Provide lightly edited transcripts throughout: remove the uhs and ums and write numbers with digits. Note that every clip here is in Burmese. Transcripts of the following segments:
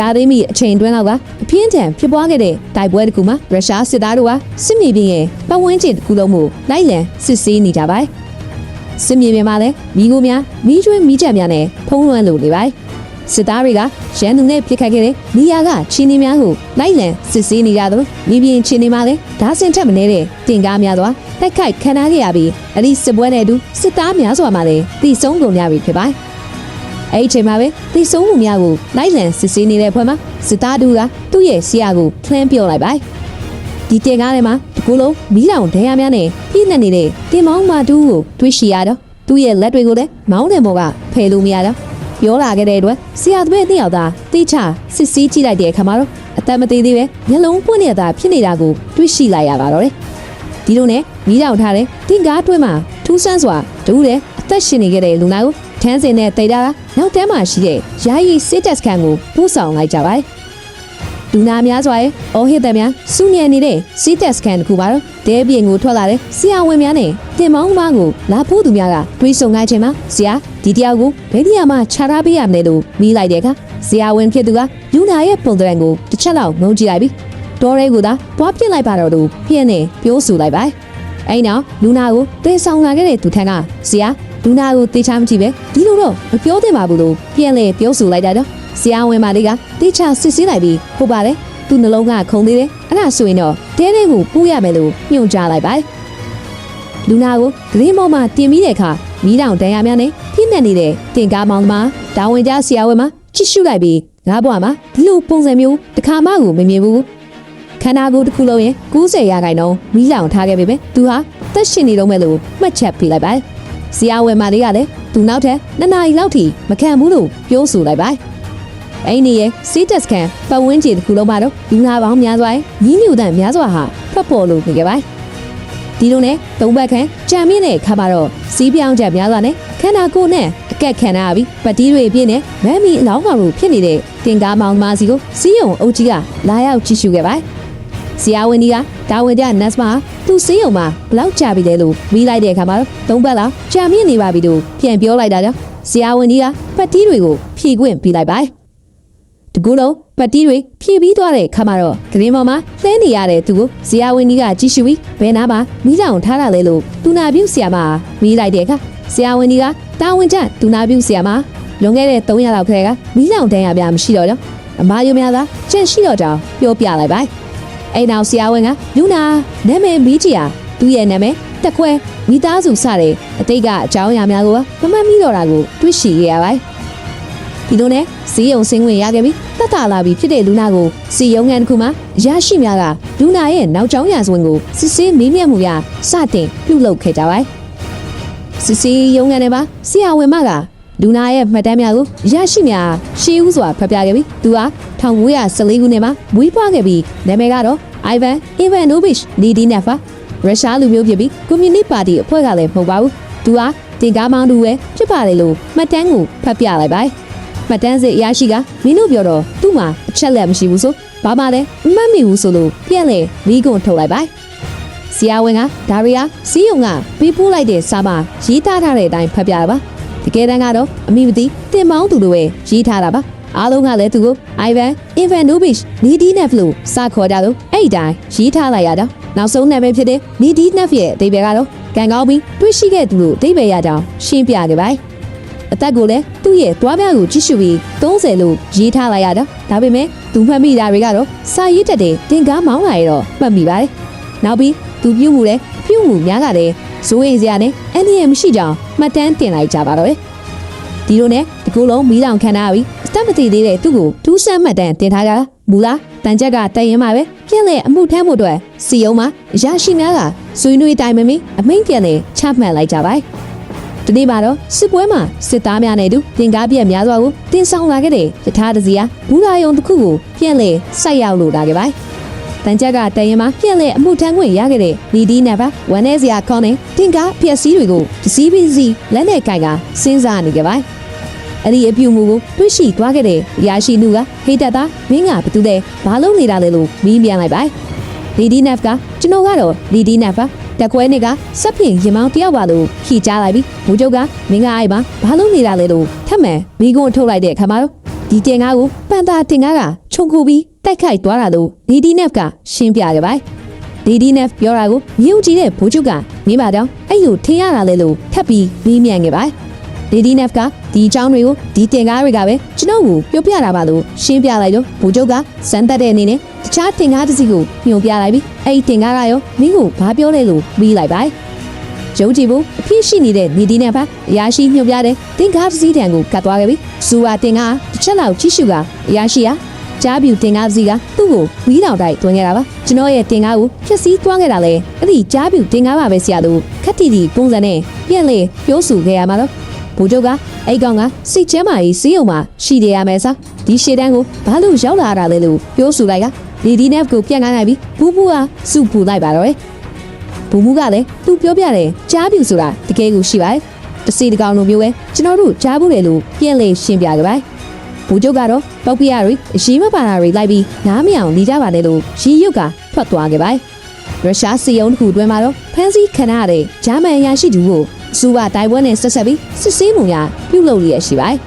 ဒါသိမိအချိန်တွင်းလောက်ကပြင်းထန်ဖြစ်ပွားခဲ့တဲ့တိုက်ပွဲတစ်ခုမှာရုရှားစစ်သားတို့ကစစ်မြေပြင်ရဲ့ပတ်ဝန်းကျင်တစ်ခုလုံးကိုလိုက်လံစစ်ဆေးနေကြပါတယ်။စစ်မြေပြင်မှာလည်းမိခိုးများမိကျွင်းမိချက်များနဲ့ဖုံးလွှမ်းလိုနေပါတယ်။စစ်သားတွေကရန်သူနဲ့ပြစ်ခတ်ခဲ့တဲ့နေရာကချင်းနေများကိုလိုက်လံစစ်ဆေးနေကြသလိုမြေပြင်ချင်းနေမှာလည်းဓာတ်ဆင်ထက်မနေတဲ့တင်ကားများစွာတိုက်ခိုက်ခံရခဲ့ရပြီးအဲ့ဒီစစ်ပွဲနဲ့အတူစစ်သားများစွာမှလည်းတိဆုံးကုန်ကြပြီဖြစ်ပါတယ်။အဲ့ဒီချိန်မှာပဲတိဆုံးမှုများကိုလိုက်လံစစ်ဆေးနေတဲ့ဖွဲ့မှာစစ်သားတို့ကသူ့ရဲ့ဆရာကိုဖလန်းပြောလိုက်ပါတယ်။ဒီတင်ကားထဲမှာဒီကုလုံးမီးလောင်ဒဏ်ရာများနဲ့ပြည့်နေနေတဲ့တင်မောင်းမတူးကိုတွေ့ရှိရတော့သူ့ရဲ့လက်တွေကိုလည်းမောင်းတယ်ဘောကဖယ်လို့မရတော့ပြောလာခဲ့တဲ့အတွက်ဆရာသမီးနှစ်ယောက်သားတိချစစ်ဆေးကြည့်လိုက်တဲ့အခါမှာတော့အသက်မသေးသေးပဲမျက်လုံးပွင့်နေတာဖြစ်နေတာကိုတွေ့ရှိလိုက်ရပါတော့တယ်။ဒီလိုနဲ့မီးလောင်ထားတဲ့တင်ကားတွင်းမှာထူးဆန်းစွာတူးတဲ့အသက်ရှင်နေခဲ့တဲ့လူနာကိုထန်းစင်နဲ့တိတ်တာကနောက်တန်းမှာရှိတဲ့ယာယီစစ်တပ်စခန်းကိုပို့ဆောင်လိုက်ကြပါတယ်။လူနာများစွာရဲ့အော်ဟစ်တဲ့များစုညံနေတဲ့စစ်တပ်စခန်းတစ်ခုပါတော့တဲပြင်ကိုထွက်လာတဲ့ဆရာဝန်များနဲ့တင်မောင်းမကိုလာဖို့သူများကတွေးဆုံငိုင်းချိန်မှာဆရာဒီတရားကိုဘယ်နေရာမှာခြားထားပေးရမလဲလို့မိလိုက်တဲ့အခါဆရာဝန်ဖြစ်သူကလူနာရဲ့ပုံသဏ္ဍာန်ကိုတစ်ချက်လောက်ငုံကြည့်လိုက်ပြီးတော်ရဲကိုသာတွားပြစ်လိုက်ပါတော့လို့ပြင်းနေပြောဆိုလိုက်ပါအဲ့နောက်လူနာကိုသေဆောင်လာခဲ့တဲ့သူထံကဆရာလူနာကိုတေချာမကြည့်ပဲဒီလိုတော့မပြောသင့်ပါဘူးလို့ပြန်လေပြောဆိုလိုက်တာတော့ဆရာဝန်မလေးကတေချာစစ်ဆေးလိုက်ပြီးဟုတ်ပါတယ်သူနှလုံးကခုန်သေးတယ်အဲ့ဒါဆိုရင်တော့တဲတဲကိုပို့ရမယ်လို့ညွှန်ကြားလိုက်ပါတယ်လူနာကိုဂရင်းမောမှာတင်ပြီးတဲ့အခါမီးတောင်တန်ရများနဲ့ပြင်းနေနေတဲ့တင်ကားမောင်သမားတာဝန်ကျဆရာဝန်မှာကြည့်ရှုလိုက်ပြီးငါးဘွားမှာဒီလိုပုံစံမျိုးတစ်ခါမှကိုမမြင်ဘူးခန္ဓာကိုယ်တစ်ခုလုံးရဲ့90%တော့မီးလောင်ထားခဲ့ပြီပဲသူဟာသက်ရှင်နေတော့မယ်လို့မှတ်ချက်ပေးလိုက်ပါတယ်ဆရာဝန်မလေးကလည်းသူနောက်ထပ်2 နာရီလောက်ထိမခံဘူးလို့ပြောဆိုလိုက်ပါတယ်အဲ့ဒီရဲ့စီးတက်စကန်ပတ်ဝန်းကျင်တစ်ခုလုံးမှာတော့လူနာပေါင်းများစွာရဲ့ညီးညူတန်များစွာဟာထွက်ပေါ်လို့နေကြပါတယ်ဒီလိုနဲ့သုံးဘက်ခန့်ကြံမြင့်တဲ့ခါမှာတော့စီးပြောင်းချက်များစွာနဲ့ခန္ဓာကိုယ်နဲ့အကက်ခံရပြီးပတ်တီးတွေပြင်းနေမမ်းမီအလောင်းကောင်လိုဖြစ်နေတဲ့တင်ကားမောင်မာစီကိုစီးရုံအုပ်ကြီးကလာရောက်ကြည့်ရှုခဲ့ပါတယ်ဆရာဝန်ကြီးကတာဝန်ကျနတ်မှာသူစီးရုံမှာဘလောက်ကြာပြီလဲလို့မိလိုက်တဲ့အခါမှာသုံးဘက်လောက်ကြာမြင့်နေပါပြီလို့ပြန်ပြောလိုက်တာကြောင့်ဆရာဝန်ကြီးကပတ်တီးတွေကိုဖြည့်ခွင့်ပေးလိုက်ပါတယ်တကူလုံးပတ်တီးတွေဖြည့်ပြီးသွားတဲ့ခါမှာတော့ဂရင်းပေါ်မှာလှဲနေရတဲ့သူကိုဆရာဝန်ကြီးကကြည့်ရှုပြီးဘယ်နာမှာမိလောင်ထားတာလဲလို့သူနာပြုဆရာမမိလိုက်တဲ့အခါဆရာဝန်ကြီးကတာဝန်ကျသူနာပြုဆရာမလွန်ခဲ့တဲ့3ရက်လောက်ခက်ကမိလောင်တန်းရပြမရှိတော့ကြောင်းအမားယူများသာကြန့်ရှိတော့ကြောင်းပြောပြလိုက်ပါအဲ့နောက်ဆရာဝန်ကလူနာနာမည်မီးချီယာသူ့ရဲ့နာမည်တက်ခွဲမိသားစုစတဲ့အတိတ်ကအကြောင်းအရာများကိုမမှတ်မိတော့တာကိုတွေ့ရှိခဲ့ရပါတယ်ဒီလိုနဲ့စီယုံစင်းဝင်ရခဲ့ပြီးတက်တာလာပြီးဖြစ်တဲ့လူနာကိုစီယုံငန်းတစ်ခုမှာရရှိများကလူနာရဲ့နောက်ကျောင်းရာဇဝင်ကိုစစ်ဆေးမေးမြန်းမှုရစတင်ပြုလုပ်ခဲ့ကြပါတယ်စစ်ဆေးရုံငန်းထဲမှာဆရာဝန်မကလူနာရဲ့မှတ်တမ်းများကိုရရှိများရှေးဦးစွာဖတ်ပြခဲ့ပြီးသူဟာ1914ခုနှစ်မှာမွေးဖွားခဲ့ပြီးနာမည်ကတော့ Ivan Ivanovich Lidinev ရုရှားလူမျိုးဖြစ်ပြီးကွန်မြူနစ်ပါတီအဖွဲ့ကလည်းမဟုတ်ပါဘူးသူဟာတင်ကားမောင်းသူပဲဖြစ်ပါတယ်လို့မှတ်တမ်းကိုဖတ်ပြလိုက်ပါတယ်မှတ်တမ်းစစ်ရရှိကမင်းတို့ပြောတော့သူ့မှာအချက်လက်မရှိဘူးဆိုဘာမှလည်းမမှတ်မိဘူးဆိုလို့ပြန်လေမိကွန်ထုတ်လိုက်ပါတယ်ဆရာဝန်ကဒါရီယာစီယုံကပေးပို့လိုက်တဲ့စာမှာရေးသားထားတဲ့အတိုင်းဖတ်ပြတာပါတကယ်တမ်းကတော့အမိမသိတင်မောင်းသူလိုပဲရေးထားတာပါအားလုံးကလည်းသူကို Ivan Ivanovich Lidinev လို့စခေါ်ကြလို့အဲ့ဒီတိုင်းရေးထားလိုက်ရတော့နောက်ဆုံးနာမည်ဖြစ်တဲ့ Lidinev ရဲ့အဓိပ္ပာယ်ကတော့ကံကောင်းပြီးတွေ့ရှိခဲ့သူလို့အဓိပ္ပာယ်ရကြောင်းရှင်းပြခဲ့ပါတယ်အသက်ကိုလည်းသူ့ရဲ့တွားပြားကိုကြည့်ရှုပြီး30လို့ရေးထားလိုက်ရတော့ဒါပေမဲ့သူမှတ်မိတာတွေကတော့စာရေးတတ်တဲ့တင်ကားမောင်းလာရတော့မှတ်မိပါတယ်နောက်ပြီးသူပြုမှုများကလည်းဇိုးရင်စရာနဲ့အန်ဒီရမရှိကြောင်းမှတ်တမ်းတင်လိုက်ကြပါတော့တယ်ဒီလိုနဲ့ဒီကုလုံးမီးလောင်ခံရပြီးအသက်မသေးသေးတဲ့သူ့ကိုတူးဆန်းမှတ်တမ်းတင်ထားကြတာမူလားတန်ချက်ကတည်ရင်မှာပဲပြန်လေအမှုထမ်းမှုတွေစီယုံမှာရရှိများကဆွေးနွေးတိုင်မမီအမိန့်ပြန်လေချမှတ်လိုက်ကြပါဒီနေ့မှာတော့စစ်ပွဲမှာစစ်သားများနဲ့တူတင်ကားပြက်များစွာကိုတင်ဆောင်လာခဲ့တဲ့ယထာတစီယာဘူရာယုံတစ်ခုကိုပြန်လေဆိုက်ရောက်လို့လာခဲ့ပါတန်ချက်ကတည်ရင်မှာပြန်လေအမှုထမ်းခွင့်ရခဲ့တဲ့လီဒီနဗာဝန်နေစရာခေါင်းနဲ့တင်ကားပြက်စီးတွေကိုတစည်းပြီးစီလက်နဲ့ကိုင်ကစဉ်းစားနေကြပါအဲ့ဒီအပြုမှုကိုတွေ့ရှိသွားခဲ့တဲ့ရာရှိနုကဟေးတက်သားမင်းကဘာတူလဲဘာလုပ်နေတာလဲလို့မင်းပြန်လိုက်ပါလီဒီနဗကကျွန်တော်ကတော့လီဒီနဗတက်ခွဲနေကစက်ဖြင့်ရင်မောင်းတယောက်ပါလို့ခီချလိုက်ပြီးဘိုးချုပ်ကမင်းကအဲ့ပါဘာလုပ်နေတာလဲလို့ထပ်မံမိကွန်းထုတ်လိုက်တဲ့အခါမှာတော့ ဒီတင်ကားကိုပန်တာတင်ကားကခြုံခိုပြီးတိုက်ခိုက်သွားတာလို့လေဒီနက်ကရှင်းပြခဲ့ပါတယ်။လေဒီနက်ပြောတာကိုမြုပ်ကြည့်တဲ့ဘိုးချုပ်ကမိမတောင်အဲ့လိုထင်ရတာလေလို့ထပ်ပြီးမေးမြန်းခဲ့ပါတယ်။လေဒီနက်ကဒီအကြောင်းတွေကိုဒီတင်ကားတွေကပဲကျွန်တော်ကိုပြောပြတာပါလို့ရှင်းပြလိုက်တော့ဘိုးချုပ်ကစမ်းတက်တဲ့အနေနဲ့တခြားတင်ကားတစ်စီးကိုညွှန်ပြလိုက်ပြီးအဲ့ဒီတင်ကားကရောမင်းကိုဘာပြောလဲလို့ပြီးလိုက်ပါတယ်။ရုံးကြည့်ဖို့အဖြစ်ရှိနေတဲ့လေဒီနက်ကအရာရှိညွှန်ပြတဲ့တင်ကားတစ်စီးတန်ကိုကတ်သွားခဲ့ပြီးစူဝါတင်ကားတစ်ချက်လောက်ကြီးရှုကအရာရှိကကြားပြူတင်ကားစီကသူ့ကိုဝီးတောင်တိုက်တွန်းခဲ့တာပါကျွန်တော်ရဲ့တင်ကားကိုဖျက်ဆီးသွားခဲ့တာလေအဲ့ဒီကြားပြူတင်ကားပါပဲဆရာတို့ခက်တီတီပုံစံနဲ့ပြန်လေပြောဆိုခဲ့ရမှာတော့ဘိုးချုပ်ကအဲ့ကောင်ကစိတ်ချမ်းမာရေးစီးရုံမှာရှိတယ်ရမယ်စားဒီရှေ့တန်းကိုဘာလို့ရောက်လာတာလဲလို့ပြောဆိုလိုက်ကလေဒီနက်ကိုပြန်ကားနိုင်ပြီးဘူးဘူးကစုပူလိုက်ပါတော့ဘူမူကလည်းသူပြောပြတယ်ကြားပြူဆိုတာတကယ်ကိုရှိပါတယ်တစီတကောင်လိုမျိုးပဲကျွန်တော်တို့ကြားဘူးလေလို့ပြန်လေရှင်းပြခဲ့ပါတယ်ဘူကျုပ်ကတော့ပောက်ပြရတွေအရေးမပါတာတွေလိုက်ပြီးနားမအောင်နေကြပါနဲ့လို့ရီရွတ်ကထွက်သွားခဲ့ပါတယ်ရုရှားစီယုံတစ်ခုတွင်မှာတော့ဖန်စီခံရတဲ့ဂျာမန်အရာရှိသူကိုစူပါတိုင်ဝမ်နဲ့ဆက်ဆက်ပြီးစစ်ဆေးမှုများပြုလုပ်ရရှိပါတယ်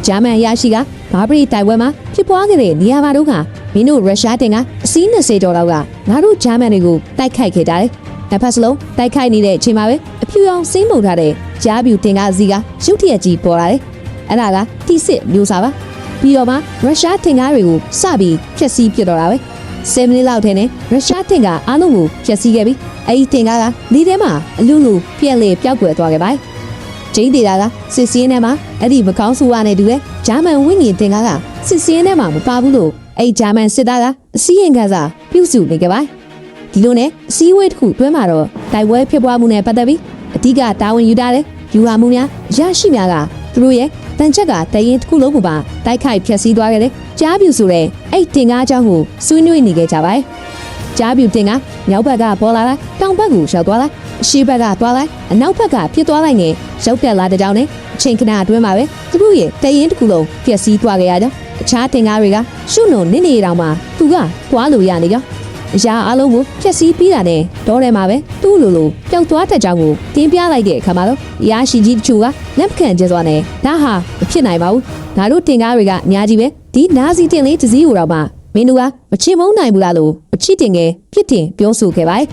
ဂျာမန်အရာရှိကဘာပရီတိုင်ဝမ်မှာဖြစ်ပွားခဲ့တဲ့နေရာမှာတော့ကမင်းတို့ရုရှားတင်ကအစီး20ကျော်လောက်ကငါတို့ဂျာမန်တွေကိုတိုက်ခိုက်ခဲ့ကြတယ်နှစ်ဖက်စလုံးတိုက်ခိုက်နေတဲ့အချိန်မှာပဲအဖြူအောင်စိမ့်မှုထားတဲ့ကြားပြူတင်ကားစီကရုတ်တရက်ကြီးပေါ်လာတယ်အဲ့ဒါကတိစစ်မျိုးစားပါပြီးတော့မှရုရှားတင်ကားတွေကိုစပြီးဖျက်ဆီးပြစ်တော့တာပဲ10မိနစ်လောက်ထဲနဲ့ရုရှားတင်ကားအားလုံးကိုဖျက်ဆီးခဲ့ပြီးအဲ့ဒီတင်ကားကလေထဲမှာအလူလူပြက်လေပျောက်ကွယ်သွားခဲ့ပါတယ်ဂျိန်းဒေတာကစစ်စင်းထဲမှာအဲ့ဒီမကောင်းဆိုးရနဲ့တူတဲ့ဂျာမန်ဝင်းငင်တင်ကားကစစ်စင်းထဲမှာမပါဘူးလို့အဲ့ဂျာမန်စစ်သားကအစည်းအဝေးကစားပြုစုနေခဲ့ပါတယ်ဒီလိုနဲ့အစည်းအဝေးတစ်ခုတွဲမှာတော့တိုက်ပွဲဖြစ်ပွားမှုနဲ့ပတ်သက်ပြီးအဓိကတာဝန်ယူထားတဲ့ယူဟာမှုများရရှိများကသူတို့ရဲ့တန်ချက်ကတရင်တစ်ခုလုံးကိုပါတိုက်ခိုက်ဖျက်ဆီးသွားခဲ့တယ်ကြားပြူဆိုတဲ့အဲ့တင်ကားအကြောင်းကိုဆွေးနွေးနေခဲ့ကြပါတယ်ကြားပြူတင်ကားမြောက်ဘက်ကပေါ်လာတာတောင်ဘက်ကိုရောက်သွားလိုက်အရှေ့ဘက်ကသွားလိုက်အနောက်ဘက်ကဖြစ်သွားလိုက်နဲ့ရောက်တက်လာတဲ့ကြောင်းနဲ့အချိန်ခဏအတွင်းမှာပဲသူတို့ရဲ့တရင်တစ်ခုလုံးဖျက်ဆီးသွားခဲ့ရကြောင်းအခြားတင်ကားတွေကရှုနုံနစ်နေတောင်မှသူကတွားလို့ရနေကြောင်းအရာအလုံးကိုဖျက်ဆီးပြီးတာနဲ့ဒေါ်ထဲမှာပဲသူ့လိုပျောက်သွားတဲ့ကြောင်းကိုတင်ပြလိုက်တဲ့အခါမှာတော့ရရှိကြီးတချို့ကလက်ခံကျစွာနဲ့ဒါဟာမဖြစ်နိုင်ပါဘူးငါတို့တင်ကားတွေကအများကြီးပဲဒီနာစီတင်လေးတစည်းကိုတော့မှမင်းတို့ကမချင်မုန်းနိုင်ဘူးလားလို့အချစ်တင်ငယ်ပြစ်တင်ပြောဆိုခဲ့ပါတယ်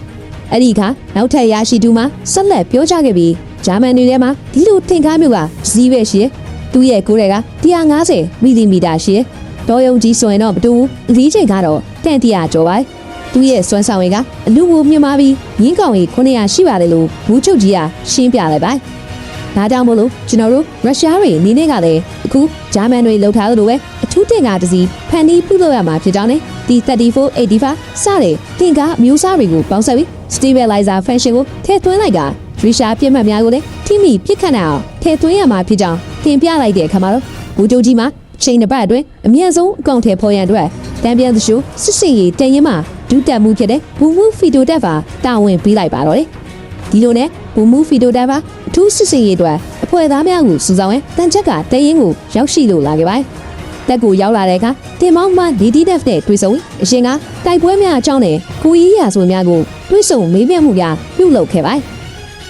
အဲ့ဒီအခါနောက်ထပ်ရရှိသူမှဆက်လက်ပြောကြခဲ့ပြီးဂျာမန်တွေထဲမှာဒီလိုတင်ကားမျိုးကတစည်းပဲရှိတယ်သူ့ရဲ့ကိုယ်တွေက150မီလီမီတာရှိတယ်တော်ယုံကြီးဆိုရင်တော့မတူဘူးအလေးချိန်ကတော့တန်100ကျော်ပါတယ်သူရဲ့စွမ်းဆောင်ရည်ကအလူကိုမြင်မာပြီးရင်းကောင်ရည်900ရှိပါတယ်လို့ဘူးချုပ်ကြီးကရှင်းပြလိုက်ပါတယ်။ဒါကြောင့်မို့လို့ကျွန်တော်တို့ရုရှားတွေအနေနဲ့ကလည်းအခုဂျာမန်တွေလှုပ်ထားသလိုပဲအထူးတင်ကားတစ်စီးဖန်တီးပြုလုပ်ရမှာဖြစ်ကြောင်းနဲ့ဒီ3485စတဲ့တင်ကားမျိုးစားတွေကိုပေါင်းစပ်ပြီး stabilizer function ကိုထည့်သွင်းလိုက်ကရုရှားပြစ်မှတ်များကိုလည်းထိမိပြစ်ခတ်နိုင်အောင်ထည့်သွင်းရမှာဖြစ်ကြောင်းသင်ပြလိုက်တဲ့အခါမှာတော့ဘူးချုပ်ကြီးမှာချိန်တစ်ပတ်အတွင်းအမြင့်ဆုံးအကောင့်ထဲပေါ်ရန်အတွက်တံပြန်သရှိုးစစ်စင်ရီတန်ရင်မှာဒုတက်မှုဖြစ်တဲ့ဘူမူဖီတိုတက်ပါတာဝန်ပေးလိုက်ပါတော့လေဒီလိုနဲ့ဘူမူဖီတိုတက်ပါအထူးစစ်စင်ရီအတွက်အဖွဲ့သားများကိုစုဆောင်ရန်တန်ချက်ကတရင်ကိုရောက်ရှိလို့လာခဲ့ပါတယ်တက်ကိုရောက်လာတဲ့အခါတင်မောင်းမှဒီဒီဒက်နဲ့တွေ့ဆုံအရှင်ကတိုက်ပွဲများအကြောင်းနဲ့ကိုကြီးရာဆိုများကိုတွေ့ဆုံမေးမြန်းမှုများပြုလုပ်ခဲ့ပါတယ်